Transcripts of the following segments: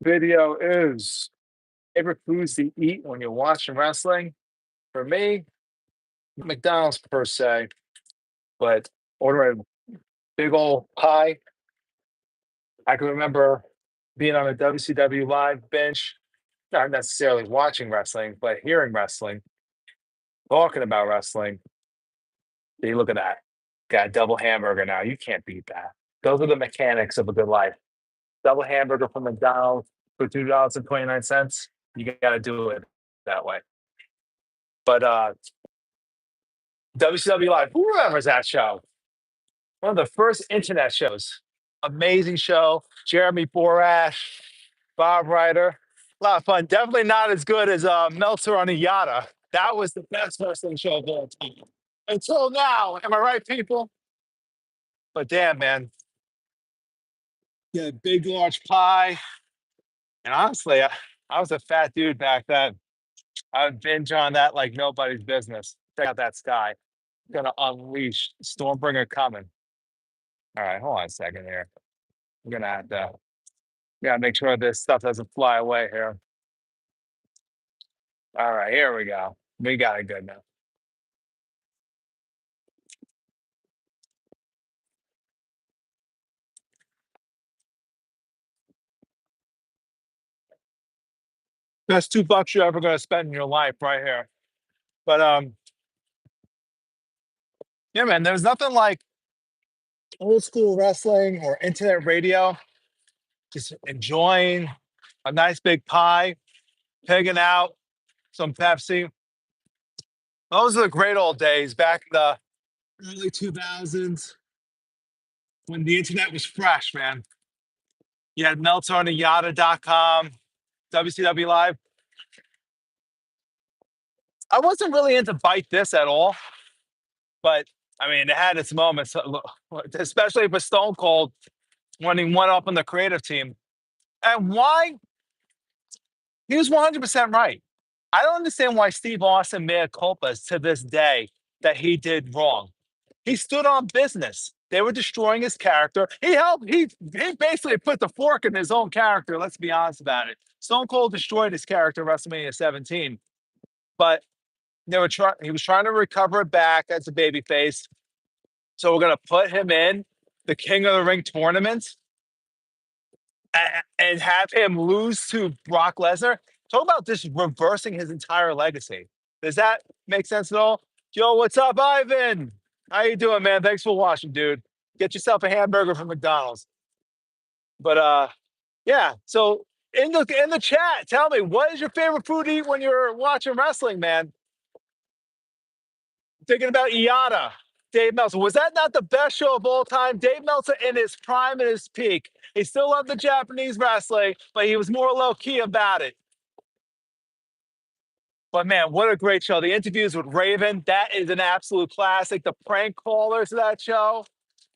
Video is favorite foods to eat when you're watching wrestling. For me, McDonald's per se, but order a big old pie. I can remember being on a WCW live bench, not necessarily watching wrestling, but hearing wrestling, talking about wrestling. Hey, look at that. Got a double hamburger now. You can't beat that. Those are the mechanics of a good life. Double hamburger from McDonald's for $2.29. You got to do it that way. But WCW Live, who remembers that show? One of the first internet shows. Amazing show. Jeremy Borash, Bob Ryder. A lot of fun. Definitely not as good as Meltzer on a Yada. That was the best wrestling show of all time. Until now. Am I right, people? But damn, man. Yeah, big, large pie. And honestly, I was a fat dude back then. I would binge on that like nobody's business. Check out that sky. Gonna unleash Stormbringer coming. All right, hold on a second here. We're gonna have to gotta make sure this stuff doesn't fly away here. All right, here we go. We got it good now. Best $2 you're ever gonna spend in your life right here. But yeah, man, there's nothing like old school wrestling or internet radio. Just enjoying a nice big pie, pigging out some Pepsi. Those are the great old days back in the early 2000s when the internet was fresh, man. You had meltzonayada.com, WCW Live. I wasn't really into Bite This at all, but I mean, it had its moments, especially for Stone Cold when he went up on the creative team. And why? He was 100% right. I don't understand why Steve Austin mea culpas to this day that he did wrong. He stood on business. They were destroying his character. He helped. He basically put the fork in his own character. Let's be honest about it. Stone Cold destroyed his character WrestleMania 17, but they were trying. He was trying to recover it back as a babyface. So we're gonna put him in the King of the Ring tournament and have him lose to Brock Lesnar. Talk about just reversing his entire legacy. Does that make sense at all? Yo, what's up, Ivan? How you doing, man? Thanks for watching, dude. Get yourself a hamburger from McDonald's. But yeah. So in the chat, tell me what is your favorite food to eat when you're watching wrestling, man? Thinking about Iata, Dave Meltzer. Was that not the best show of all time? Dave Meltzer in his prime and his peak. He still loved the Japanese wrestling, but he was more low key about it. But man, what a great show. The interviews with Raven, that is an absolute classic. The prank callers of that show,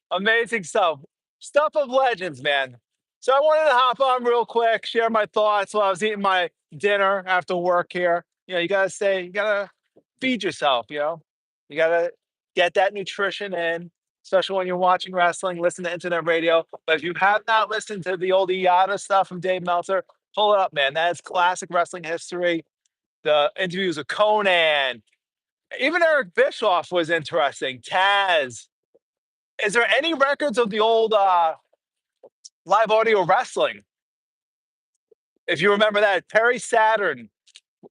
amazing stuff. Stuff of legends, man. So I wanted to hop on real quick, share my thoughts while I was eating my dinner after work here. You gotta feed yourself, You gotta get that nutrition in, especially when you're watching wrestling, listen to internet radio. But if you have not listened to the old IATA stuff from Dave Meltzer, pull it up, man. That is classic wrestling history. The interviews with Conan, even Eric Bischoff was interesting. Taz. Is there any records of the old live audio wrestling? If you remember that, Perry Saturn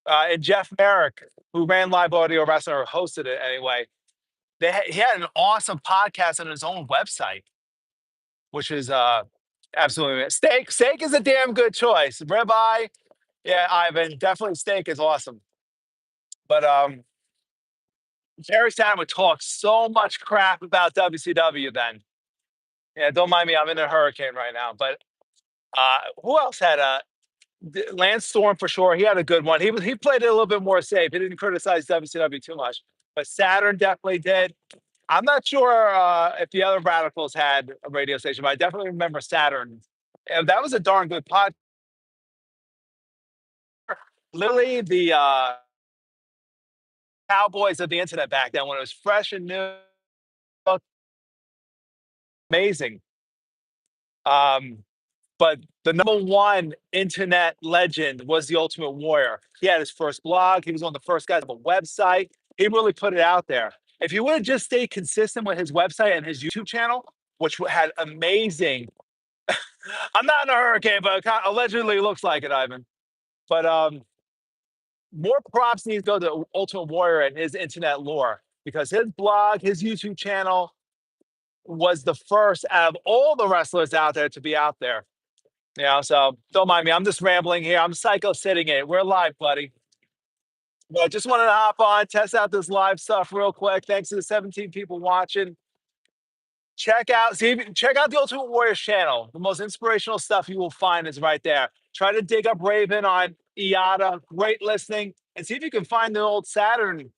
and Jeff Merrick, who ran live audio wrestling or hosted it anyway, he had an awesome podcast on his own website, which is absolutely steak. Steak is a damn good choice. Ribeye, yeah, Ivan, definitely steak is awesome. But Perry Saturn would talk so much crap about WCW then. Yeah, don't mind me. I'm in a hurricane right now. But who else had Lance Storm for sure? He had a good one. He played it a little bit more safe. He didn't criticize WCW too much, but Saturn definitely did. I'm not sure if the other Radicals had a radio station, but I definitely remember Saturn. And that was a darn good pod. Literally the Cowboys of the internet back then when it was fresh and new. Amazing. Um, But the number one internet legend was the Ultimate Warrior. He had his first blog. He was one of the first guys on a website. He really put it out there. If he would have just stayed consistent with his website and his YouTube channel, which had amazing, I'm not in a hurricane, but it allegedly looks like it, Ivan. But more props needs to go to Ultimate Warrior and his internet lore because his blog, his YouTube channel was the first out of all the wrestlers out there to be out there. Yeah, so don't mind me. I'm just rambling here. I'm psycho sitting it. We're live, buddy. But I just wanted to hop on, test out this live stuff real quick. Thanks to the 17 people watching. Check out the Ultimate Warriors channel. The most inspirational stuff you will find is right there. Try to dig up Raven on IATA. Great listening. And see if you can find the old Saturn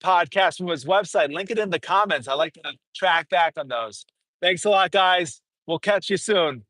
podcast from his website. Link it in the comments. I like to track back on those. Thanks a lot, guys. We'll catch you soon.